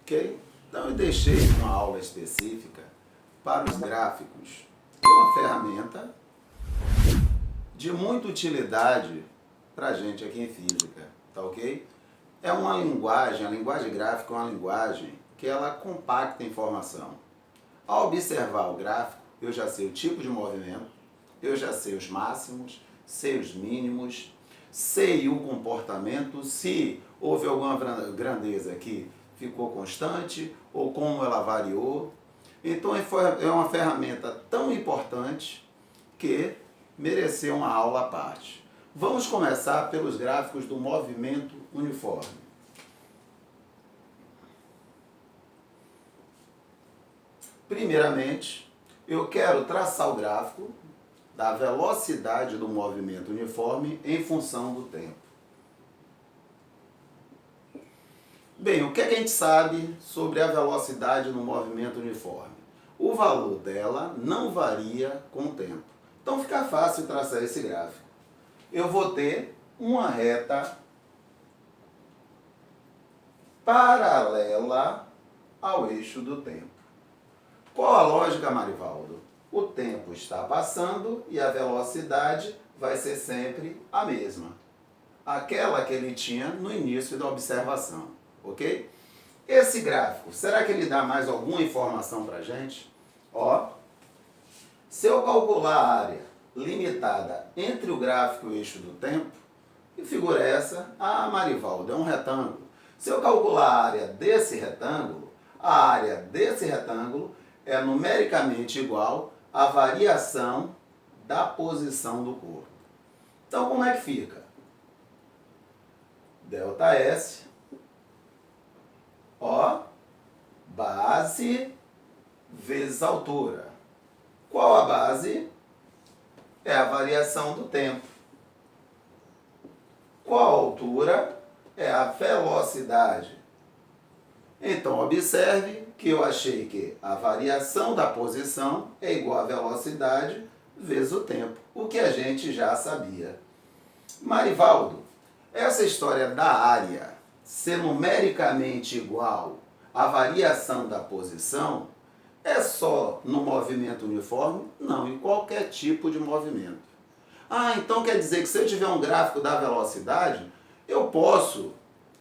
Ok? Então eu deixei uma aula específica para os gráficos. É uma ferramenta de muita utilidade para a gente aqui em física, tá ok? É uma linguagem, a linguagem gráfica é uma linguagem que ela compacta a informação. Ao observar o gráfico, eu já sei o tipo de movimento, eu já sei os máximos, sei os mínimos, sei o comportamento, se houve alguma grandeza que ficou constante ou como ela variou. Então é uma ferramenta tão importante que mereceu uma aula à parte. Vamos começar pelos gráficos do movimento uniforme. Primeiramente, eu quero traçar o gráfico da velocidade do movimento uniforme em função do tempo. Bem, o que a gente sabe sobre a velocidade no movimento uniforme? O valor dela não varia com o tempo. Então fica fácil traçar esse gráfico. Eu vou ter uma reta paralela ao eixo do tempo. Qual a lógica, Marivaldo? O tempo está passando e a velocidade vai ser sempre a mesma. Aquela que ele tinha no início da observação, ok? Esse gráfico, será que ele dá mais alguma informação para a gente? Ó, se eu calcular a área limitada entre o gráfico e o eixo do tempo, que figura é essa? Ah, Marivaldo, é um retângulo. Se eu calcular a área desse retângulo, a área desse retângulo é numericamente igual à variação da posição do corpo. Então, como é que fica? ΔS, ó, base vezes altura. Qual a base? É a variação do tempo. Qual a altura? É a velocidade. Então, observe que eu achei que a variação da posição é igual à velocidade vezes o tempo, o que a gente já sabia. Marivaldo, essa história da área ser numericamente igual à variação da posição é só no movimento uniforme? Não, em qualquer tipo de movimento. Ah, então quer dizer que se eu tiver um gráfico da velocidade, eu posso,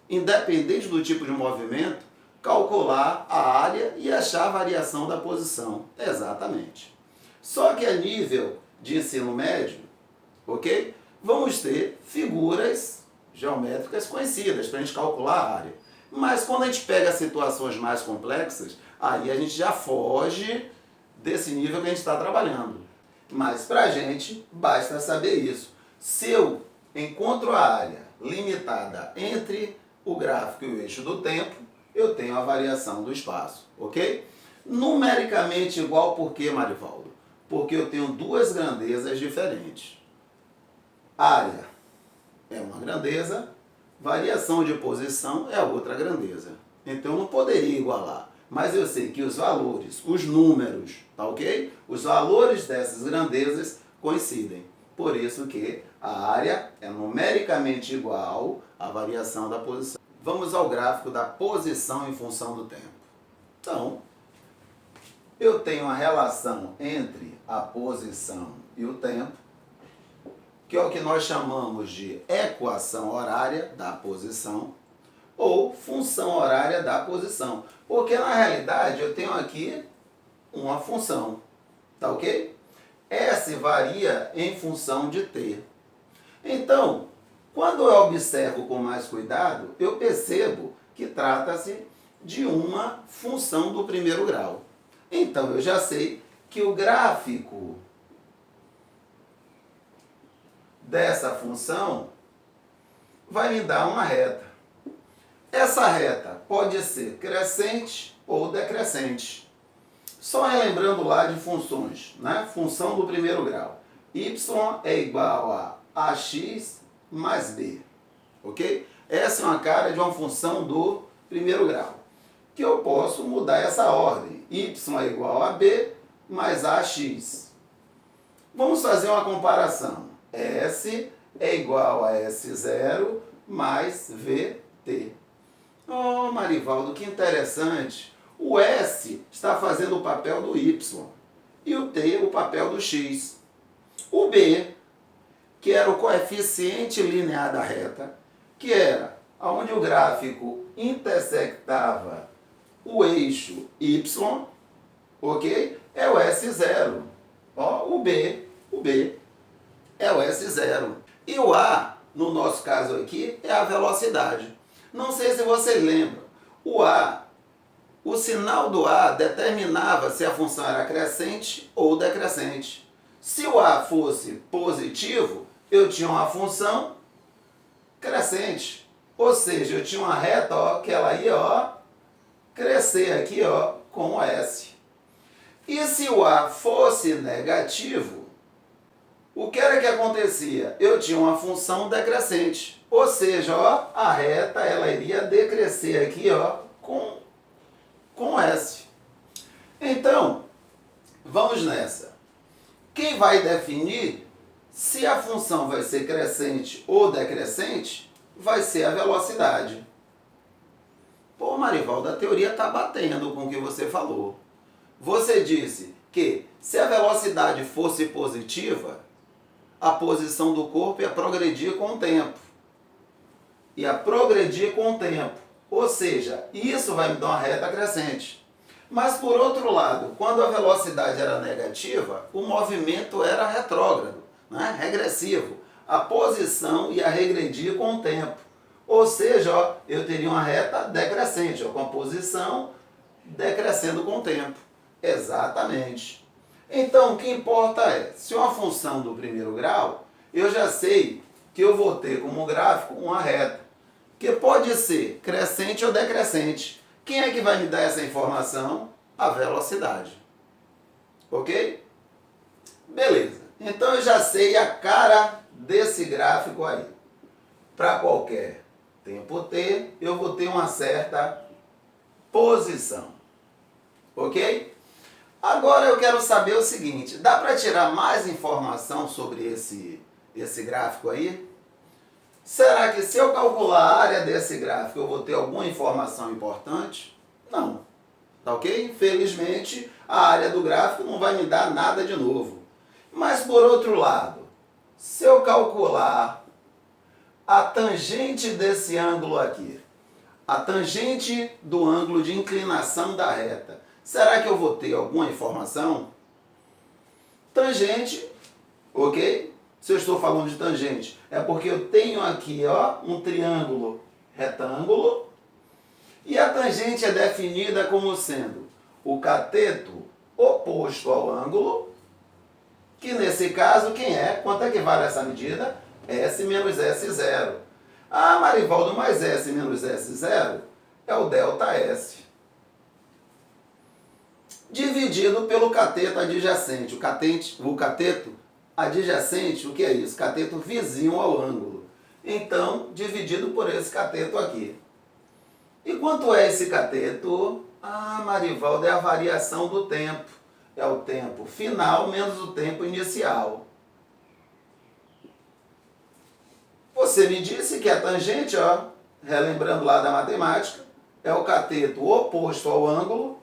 independente do tipo de movimento, calcular a área e achar a variação da posição. Exatamente. Só que a nível de ensino médio, ok? Vamos ter figuras geométricas conhecidas para a gente calcular a área. Mas quando a gente pega situações mais complexas, aí a gente já foge desse nível que a gente está trabalhando. Mas para a gente basta saber isso. Se eu encontro a área limitada entre o gráfico e o eixo do tempo, eu tenho a variação do espaço, ok? Numericamente igual por quê, Marivaldo? Porque eu tenho duas grandezas diferentes. Área é uma grandeza, variação de posição é outra grandeza. Então eu não poderia igualar. Mas eu sei que os valores, os números, tá ok? Os valores dessas grandezas coincidem. Por isso que a área é numericamente igual à variação da posição. Vamos ao gráfico da posição em função do tempo. Então, eu tenho a relação entre a posição e o tempo, que é o que nós chamamos de equação horária da posição, ou função horária da posição. Porque na realidade eu tenho aqui uma função, tá ok? S varia em função de t. Então, quando eu observo com mais cuidado, eu percebo que trata-se de uma função do primeiro grau. Então eu já sei que o gráfico dessa função vai me dar uma reta. Essa reta pode ser crescente ou decrescente. Só relembrando lá de funções, né? Função do primeiro grau. Y é igual a ax mais b, ok? Essa é uma cara de uma função do primeiro grau, que eu posso mudar essa ordem. Y é igual a b mais ax. Vamos fazer uma comparação. S é igual a S0 mais VT. Oh, Marivaldo, que interessante. O S está fazendo o papel do Y e o T o papel do X. O B, que era o coeficiente linear da reta, que era onde o gráfico intersectava o eixo Y, ok? É o S0. Ó, o B é o S0. E o A, no nosso caso aqui, é a velocidade. Não sei se vocês lembram. O sinal do A determinava se a função era crescente ou decrescente. Se o A fosse positivo, eu tinha uma função crescente. Ou seja, eu tinha uma reta, ó, que ela ia, ó, crescer aqui, ó, com o S. E se o A fosse negativo, o que era que acontecia? Eu tinha uma função decrescente. Ou seja, ó, a reta ela iria decrescer aqui, ó, com S. Então, vamos nessa. Quem vai definir se a função vai ser crescente ou decrescente vai ser a velocidade. Pô, Marivaldo, a teoria está batendo com o que você falou. Você disse que se a velocidade fosse positiva, a posição do corpo ia progredir com o tempo. Ia progredir com o tempo. Ou seja, isso vai me dar uma reta crescente. Mas, por outro lado, quando a velocidade era negativa, o movimento era retrógrado, né? Regressivo. A posição ia regredir com o tempo. Ou seja, ó, eu teria uma reta decrescente, ó, com a posição decrescendo com o tempo. Exatamente. Então, o que importa é, se uma função do primeiro grau, eu já sei que eu vou ter como gráfico uma reta, que pode ser crescente ou decrescente. Quem é que vai me dar essa informação? A velocidade. Ok? Beleza. Então eu já sei a cara desse gráfico aí. Para qualquer tempo t, eu vou ter uma certa posição. Ok? Agora eu quero saber o seguinte, dá para tirar mais informação sobre esse gráfico aí? Será que se eu calcular a área desse gráfico eu vou ter alguma informação importante? Não. Tá ok? Infelizmente, a área do gráfico não vai me dar nada de novo. Mas por outro lado, se eu calcular a tangente desse ângulo aqui, a tangente do ângulo de inclinação da reta, será que eu vou ter alguma informação? Tangente, ok? Se eu estou falando de tangente, é porque eu tenho aqui, ó, um triângulo retângulo e a tangente é definida como sendo o cateto oposto ao ângulo, que nesse caso quem é? Quanto é que vale essa medida? S menos S0. Ah, Marivaldo, mas S menos S0 é o ΔS. Dividido pelo cateto adjacente. O cateto adjacente, o que é isso? Cateto vizinho ao ângulo. Então, dividido por esse cateto aqui. E quanto é esse cateto? Ah, Marivaldo, é a variação do tempo. É o tempo final menos o tempo inicial. Você me disse que a tangente, ó, relembrando lá da matemática, é o cateto oposto ao ângulo,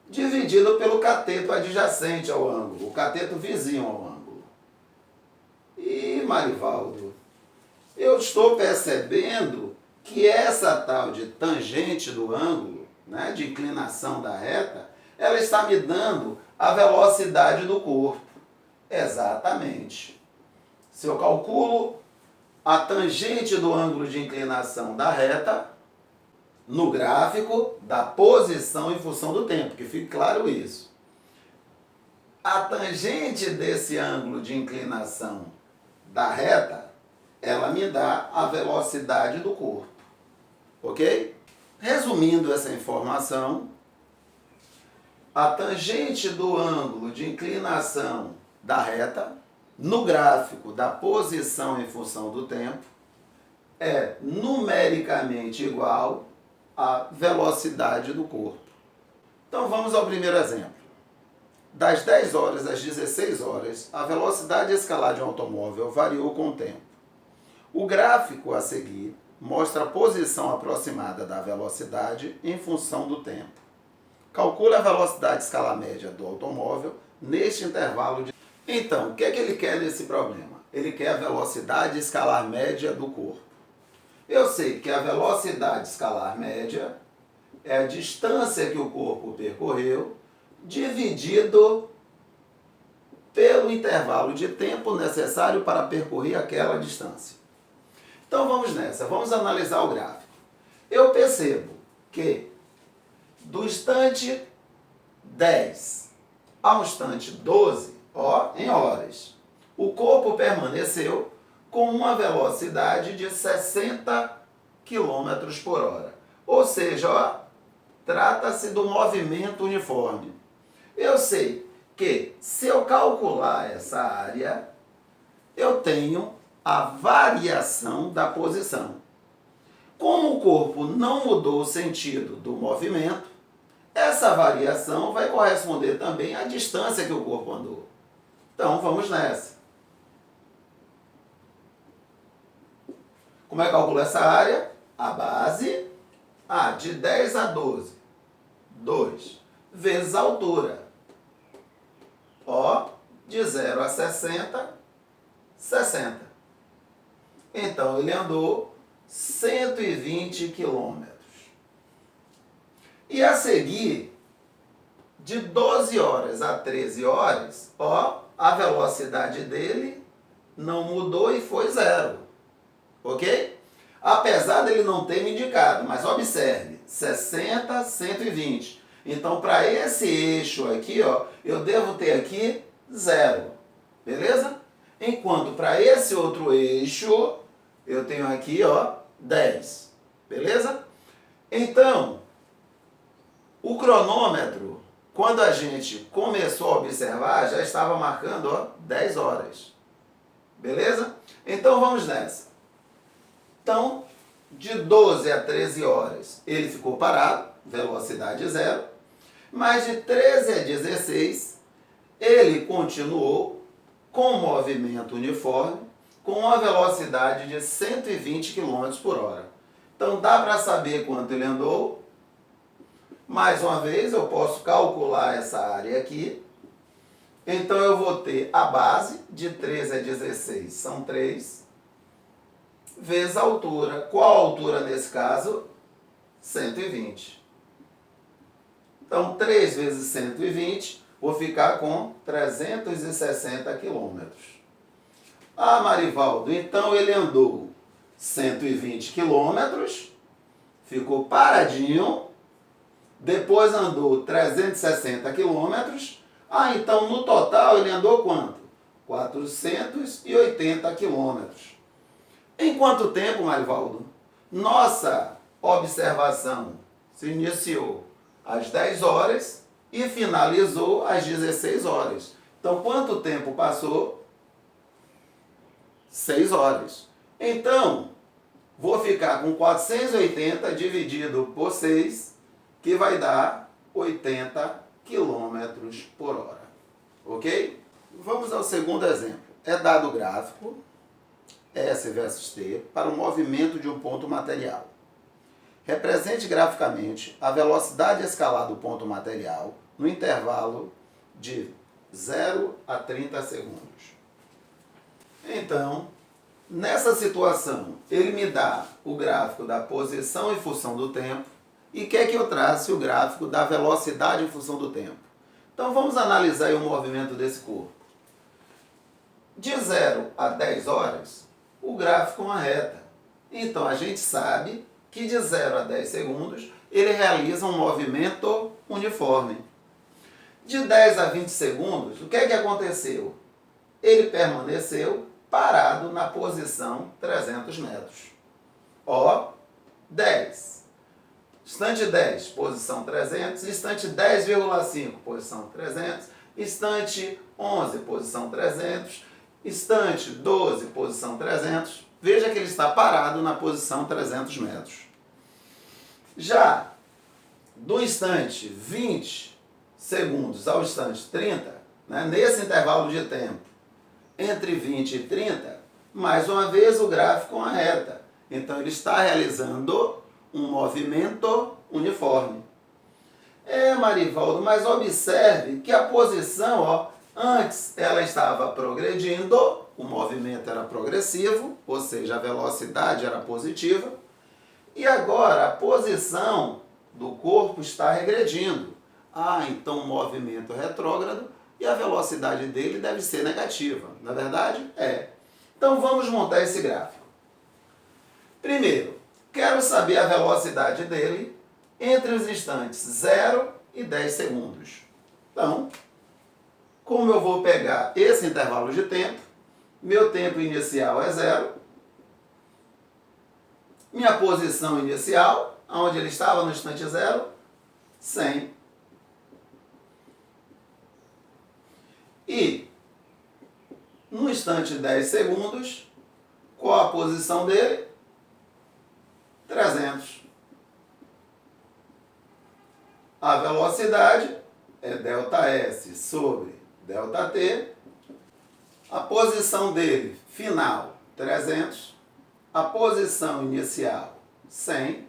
dividido pelo cateto adjacente ao ângulo, o cateto vizinho ao ângulo. E, Marivaldo, eu estou percebendo que essa tal de tangente do ângulo, né, de inclinação da reta, ela está me dando a velocidade do corpo. Exatamente. Se eu calculo a tangente do ângulo de inclinação da reta, no gráfico da posição em função do tempo, que fique claro isso. A tangente desse ângulo de inclinação da reta, ela me dá a velocidade do corpo. Ok? Resumindo essa informação, a tangente do ângulo de inclinação da reta, no gráfico da posição em função do tempo, é numericamente igual à velocidade do corpo. Então vamos ao primeiro exemplo. Das 10 horas às 16 horas, a velocidade escalar de um automóvel variou com o tempo. O gráfico a seguir mostra a posição aproximada da velocidade em função do tempo. Calcule a velocidade escalar média do automóvel neste intervalo de... Então, o que é que ele quer nesse problema? Ele quer a velocidade escalar média do corpo. Eu sei que a velocidade escalar média é a distância que o corpo percorreu dividido pelo intervalo de tempo necessário para percorrer aquela distância. Então vamos nessa, vamos analisar o gráfico. Eu percebo que do instante 10 ao instante 12, em horas, o corpo permaneceu com uma velocidade de 60 km por hora. Ou seja, trata-se do movimento uniforme. Eu sei que se eu calcular essa área, eu tenho a variação da posição. Como o corpo não mudou o sentido do movimento, essa variação vai corresponder também à distância que o corpo andou. Então, vamos nessa. Como é que calcula essa área? A base, de 10 a 12, 2, vezes a altura. De 0 a 60, 60. Então, ele andou 120 quilômetros. E a seguir, de 12 horas a 13 horas, a velocidade dele não mudou e foi 0. Ok? Apesar dele não ter me indicado, mas observe, 60, 120. Então, para esse eixo aqui, eu devo ter aqui 0. Beleza? Enquanto para esse outro eixo, eu tenho aqui, 10. Beleza? Então, o cronômetro, quando a gente começou a observar, já estava marcando, 10 horas. Beleza? Então, vamos nessa. Então, de 12 a 13 horas, ele ficou parado, velocidade 0. Mas de 13 a 16, ele continuou com movimento uniforme, com uma velocidade de 120 km por hora. Então, dá para saber quanto ele andou. Mais uma vez, eu posso calcular essa área aqui. Então, eu vou ter a base, de 13 a 16, são 3, vezes a altura. Qual a altura nesse caso? 120. Então, 3 vezes 120, vou ficar com 360 quilômetros. Marivaldo, então ele andou 120 quilômetros, ficou paradinho, depois andou 360 quilômetros, então no total ele andou quanto? 480 quilômetros. Em quanto tempo, Marivaldo? Nossa observação se iniciou às 10 horas e finalizou às 16 horas. Então, quanto tempo passou? 6 horas. Então, vou ficar com 480 dividido por 6, que vai dar 80 km por hora. Ok? Vamos ao segundo exemplo. É dado o gráfico S versus T para o movimento de um ponto material. Represente graficamente a velocidade escalar do ponto material no intervalo de 0 a 30 segundos. Então, nessa situação, ele me dá o gráfico da posição em função do tempo e quer que eu trace o gráfico da velocidade em função do tempo. Então, vamos analisar aí o movimento desse corpo. De 0 a 10 horas, o gráfico é uma reta. Então, a gente sabe que de 0 a 10 segundos, ele realiza um movimento uniforme. De 10 a 20 segundos, o que é que aconteceu? Ele permaneceu parado na posição 300 metros. 10. Instante 10, posição 300. Instante 10,5, posição 300. Instante 11, posição 300. Instante 12, posição 300. Veja que ele está parado na posição 300 metros. Já do instante 20 segundos ao instante 30, nesse intervalo de tempo, entre 20 e 30, mais uma vez o gráfico é uma reta. Então ele está realizando um movimento uniforme. Marivaldo, mas observe que a posição, antes ela estava progredindo, o movimento era progressivo, ou seja, a velocidade era positiva, e agora a posição do corpo está regredindo. Então o movimento é retrógrado e a velocidade dele deve ser negativa. Na verdade, é. Então vamos montar esse gráfico. Primeiro, quero saber a velocidade dele entre os instantes 0 e 10 segundos. Então, como eu vou pegar esse intervalo de tempo, meu tempo inicial é 0, minha posição inicial, onde ele estava no instante 0, 100. E no instante 10 segundos, qual a posição dele? 300. A velocidade é ΔS sobre ΔT. A posição dele, final, 300. A posição inicial, 100.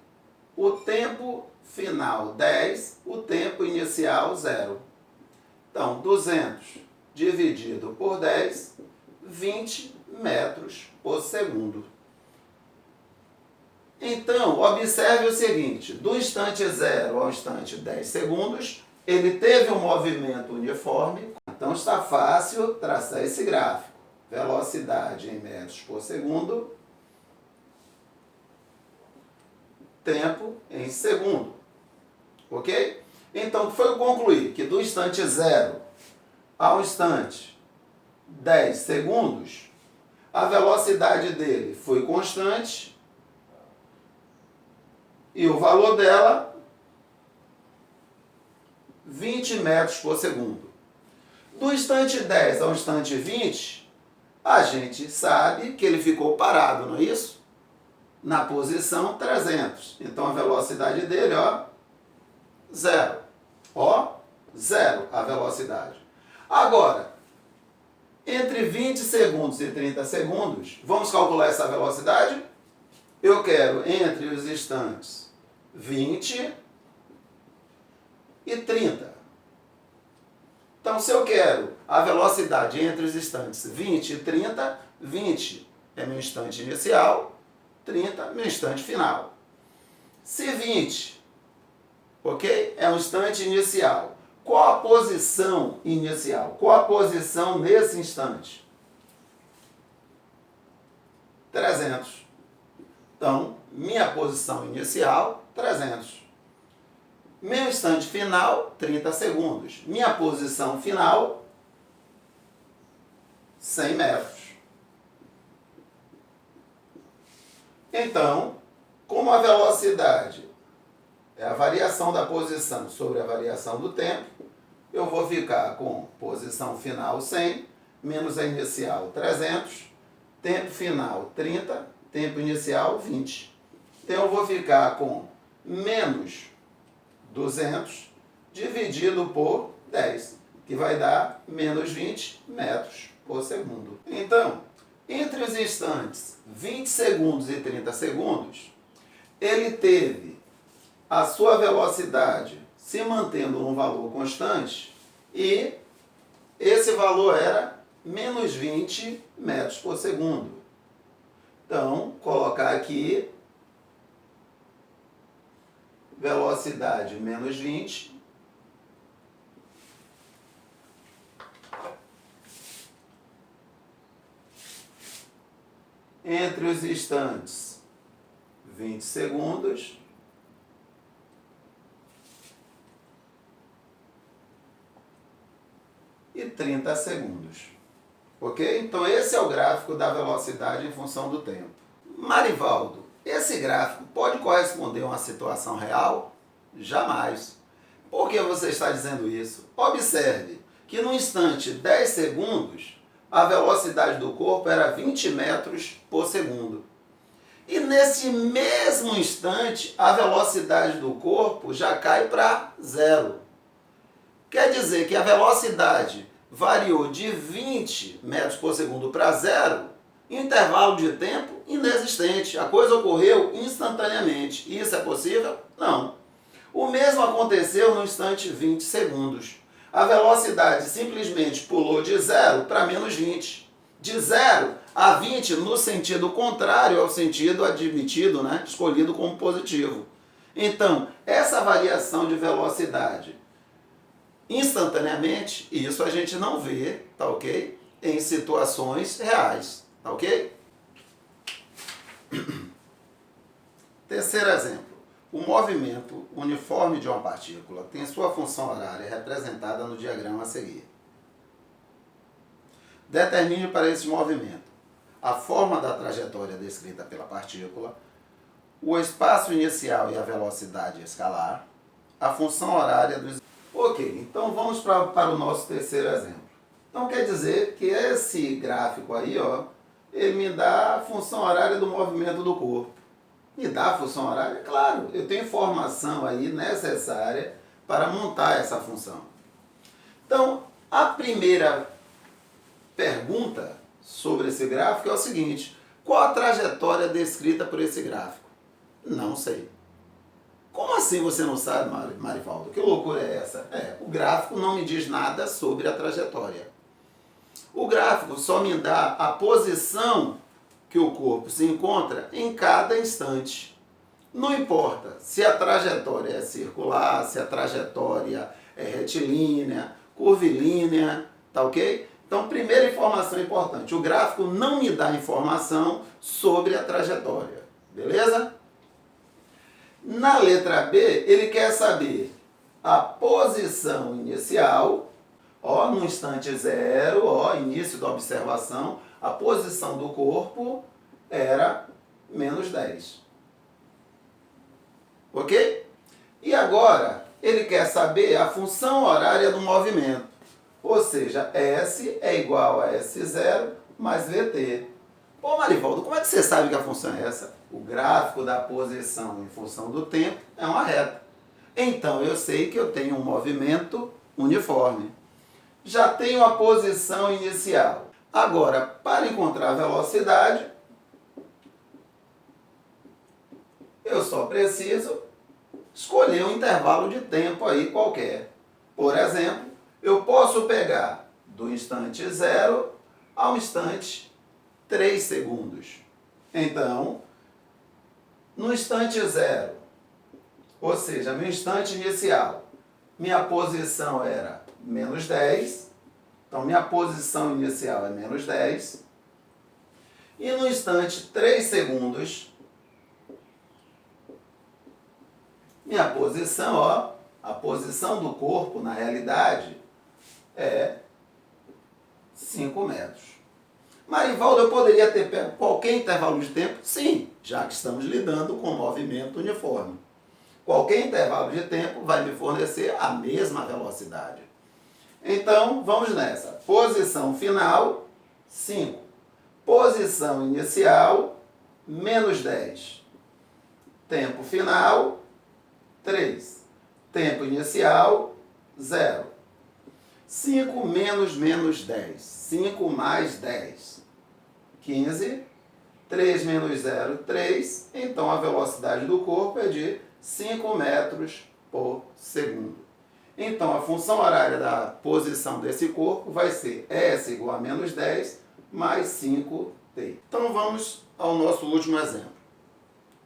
O tempo final, 10. O tempo inicial, 0. Então, 200 dividido por 10, 20 metros por segundo. Então, observe o seguinte, do instante 0 ao instante 10 segundos, ele teve um movimento uniforme, então está fácil traçar esse gráfico. Velocidade em metros por segundo, tempo em segundo. Ok? Então, foi concluir que do instante 0 ao instante 10 segundos, a velocidade dele foi constante e o valor dela, 20 metros por segundo. Do instante 10 ao instante 20, a gente sabe que ele ficou parado, não é isso? Na posição 300. Então, a velocidade dele, 0. 0 a velocidade. Agora, entre 20 segundos e 30 segundos, vamos calcular essa velocidade? Eu quero entre os instantes 20 e 30. Então, se eu quero a velocidade entre os instantes 20 e 30, 20 é meu instante inicial, 30 meu instante final. Se 20, ok, é um instante inicial, qual a posição inicial? Qual a posição nesse instante? 300. Então, minha posição inicial, 300. Meu instante final, 30 segundos. Minha posição final, 100 metros. Então, como a velocidade é a variação da posição sobre a variação do tempo, eu vou ficar com posição final 100, menos a inicial 300, tempo final 30, tempo inicial 20. Então eu vou ficar com menos 200 dividido por 10, que vai dar menos 20 metros por segundo. Então, entre os instantes 20 segundos e 30 segundos, ele teve a sua velocidade se mantendo num valor constante e esse valor era menos 20 metros por segundo. Então, colocar aqui velocidade menos 20 entre os instantes 20 segundos e 30 segundos. Ok? Então esse é o gráfico da velocidade em função do tempo. Marivaldo, esse gráfico pode corresponder a uma situação real? Jamais. Por que você está dizendo isso? Observe que no instante 10 segundos, a velocidade do corpo era 20 metros por segundo. E nesse mesmo instante, a velocidade do corpo já cai para 0. Quer dizer que a velocidade variou de 20 metros por segundo para 0 Intervalo de tempo inexistente. A coisa ocorreu instantaneamente. Isso é possível? Não. O mesmo aconteceu no instante 20 segundos. A velocidade simplesmente pulou de 0 para menos 20. De 0 a 20 no sentido contrário ao sentido admitido, né? Escolhido como positivo. Então, essa variação de velocidade instantaneamente, isso a gente não vê, tá ok? Em situações reais, tá ok? Terceiro exemplo. O movimento uniforme de uma partícula tem sua função horária representada no diagrama a seguir. Determine para esse movimento a forma da trajetória descrita pela partícula, o espaço inicial e a velocidade escalar, a função horária dos... Ok, então vamos para o nosso terceiro exemplo. Então quer dizer que esse gráfico aí, ó, ele me dá a função horária do movimento do corpo. Me dá a função horária? Claro, eu tenho informação aí necessária para montar essa função. Então, a primeira pergunta sobre esse gráfico é o seguinte: qual a trajetória descrita por esse gráfico? Não sei. Como assim você não sabe, Marivaldo? Que loucura é essa? O gráfico não me diz nada sobre a trajetória. O gráfico só me dá a posição que o corpo se encontra em cada instante. Não importa se a trajetória é circular, se a trajetória é retilínea, curvilínea, tá ok? Então, primeira informação importante, o gráfico não me dá informação sobre a trajetória, beleza? Na letra B, ele quer saber a posição inicial, ó, no instante zero, ó, início da observação, a posição do corpo era menos 10. Ok? E agora, ele quer saber a função horária do movimento. Ou seja, S é igual a S0 mais VT. Pô, Marivaldo, como é que você sabe que a função é essa? O gráfico da posição em função do tempo é uma reta. Então, eu sei que eu tenho um movimento uniforme. Já tenho a posição inicial. Agora, para encontrar a velocidade, eu só preciso escolher um intervalo de tempo aí qualquer. Por exemplo, eu posso pegar do instante 0 ao instante 3 segundos. Então, no instante 0, ou seja, meu instante inicial, minha posição era menos 10. Então, minha posição inicial é menos 10. E no instante 3 segundos, minha posição, ó, a posição do corpo, na realidade, é 5 metros. Marivaldo, eu poderia ter pego qualquer intervalo de tempo? Sim, já que estamos lidando com movimento uniforme. Qualquer intervalo de tempo vai me fornecer a mesma velocidade. Então, vamos nessa. Posição final, 5. Posição inicial, menos 10. Tempo final, 3. Tempo inicial, 0. 5 menos menos 10. 5 mais 10. 15. 3 menos 0, 3. Então, a velocidade do corpo é de 5 metros por segundo. Então, a função horária da posição desse corpo vai ser S igual a menos 10 mais 5T. Então, vamos ao nosso último exemplo.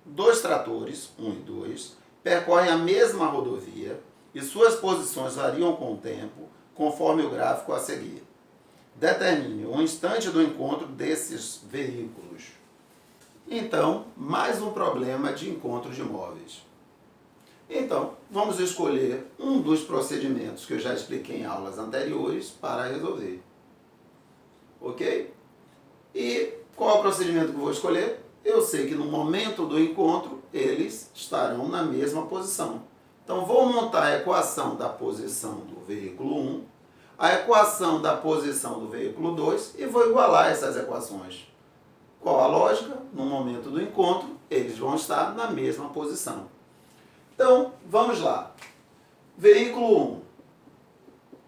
Dois tratores, 1 e 2, percorrem a mesma rodovia e suas posições variam com o tempo, conforme o gráfico a seguir. Determine o instante do encontro desses veículos. Então, mais um problema de encontro de móveis. Então, vamos escolher um dos procedimentos que eu já expliquei em aulas anteriores para resolver. Ok? E qual é o procedimento que eu vou escolher? Eu sei que no momento do encontro, eles estarão na mesma posição. Então, vou montar a equação da posição do veículo 1, a equação da posição do veículo 2 e vou igualar essas equações. Qual a lógica? No momento do encontro, eles vão estar na mesma posição. Então, vamos lá. Veículo 1.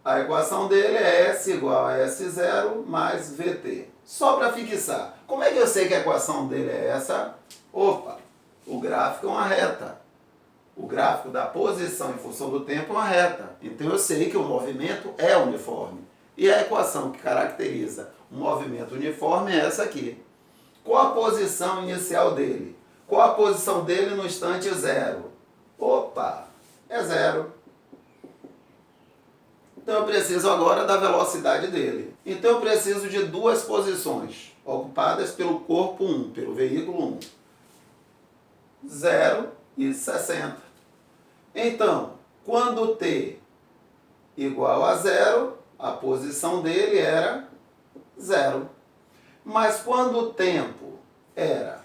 A equação dele é S igual a S0 mais VT. Só para fixar. Como é que eu sei que a equação dele é essa? Opa, o gráfico é uma reta. O gráfico da posição em função do tempo é uma reta. Então eu sei que o movimento é uniforme. E a equação que caracteriza um movimento uniforme é essa aqui. Qual a posição inicial dele? Qual a posição dele no instante zero? Opa, é zero. Então eu preciso agora da velocidade dele. Então eu preciso de duas posições ocupadas pelo corpo 1, pelo veículo 1. 0 e 60. Então, quando t igual a 0, a posição dele era 0. Mas quando o tempo era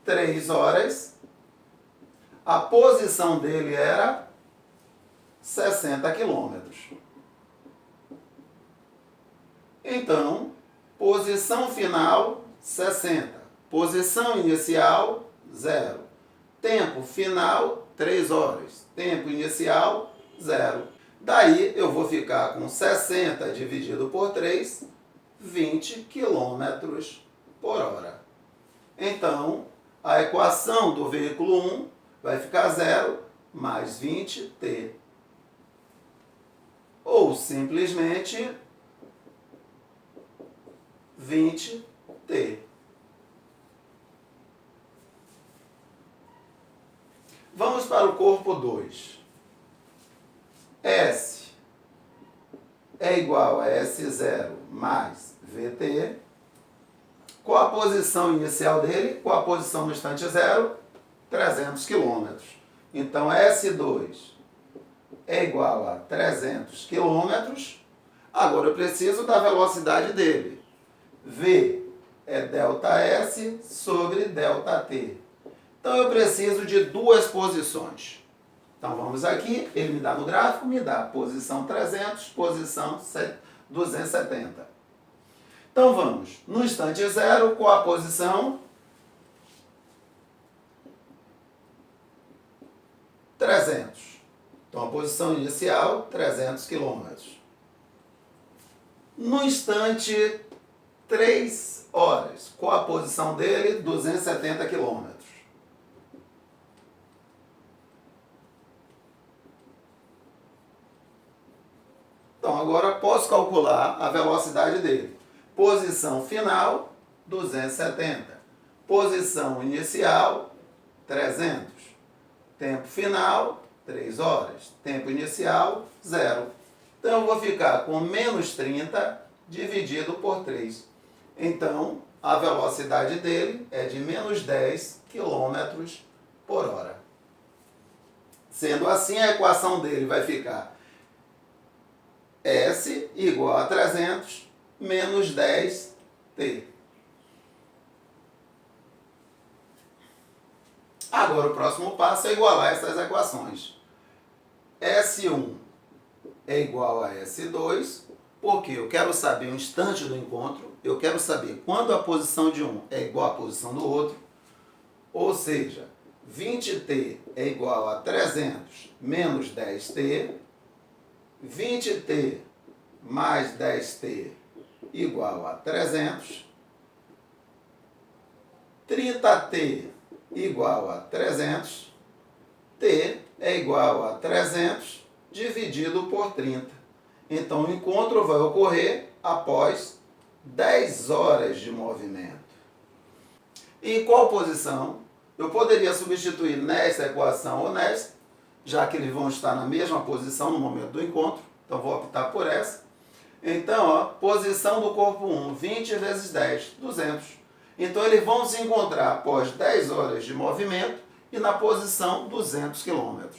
3 horas, a posição dele era 60 quilômetros. Então, posição final, 60. Posição inicial, 0. Tempo final, 3 horas. Tempo inicial, 0. Daí, eu vou ficar com 60 dividido por 3, 20 quilômetros por hora. Então, a equação do veículo 1 vai ficar 0 mais 20t. Ou simplesmente 20t. Vamos para o corpo 2. S é igual a S0 mais VT. Qual a posição inicial dele? Qual a posição no instante zero? 300 km. Então, S2 é igual a 300 km. Agora, eu preciso da velocidade dele. V é ΔS sobre ΔT. Então, eu preciso de duas posições. Então, vamos aqui. Ele me dá no gráfico, me dá posição 300, posição 270. Então, vamos. No instante zero, qual a posição? 300. Então, a posição inicial, 300 km. No instante 3 horas, qual a posição dele? 270 km. Então, agora posso calcular a velocidade dele. Posição final, 270. Posição inicial, 300. Tempo final, 3 horas. Tempo inicial, 0. Então, eu vou ficar com menos 30 dividido por 3. Então, a velocidade dele é de menos 10 km por hora. Sendo assim, a equação dele vai ficar S igual a 300 menos 10t. Agora, o próximo passo é igualar essas equações. S1 é igual a S2, porque eu quero saber o instante do encontro, eu quero saber quando a posição de um é igual à posição do outro, ou seja, 20t é igual a 300 menos 10t, 20t mais 10t igual a 300, 30t igual a 300, t é igual a 300 dividido por 30. Então, o encontro vai ocorrer após 10 horas de movimento. E qual posição? Eu poderia substituir nesta equação ou nesta, já que eles vão estar na mesma posição no momento do encontro. Então, vou optar por essa. Então, ó, posição do corpo 1, 20 vezes 10, 200. Então, eles vão se encontrar após 10 horas de movimento e na posição 200 km.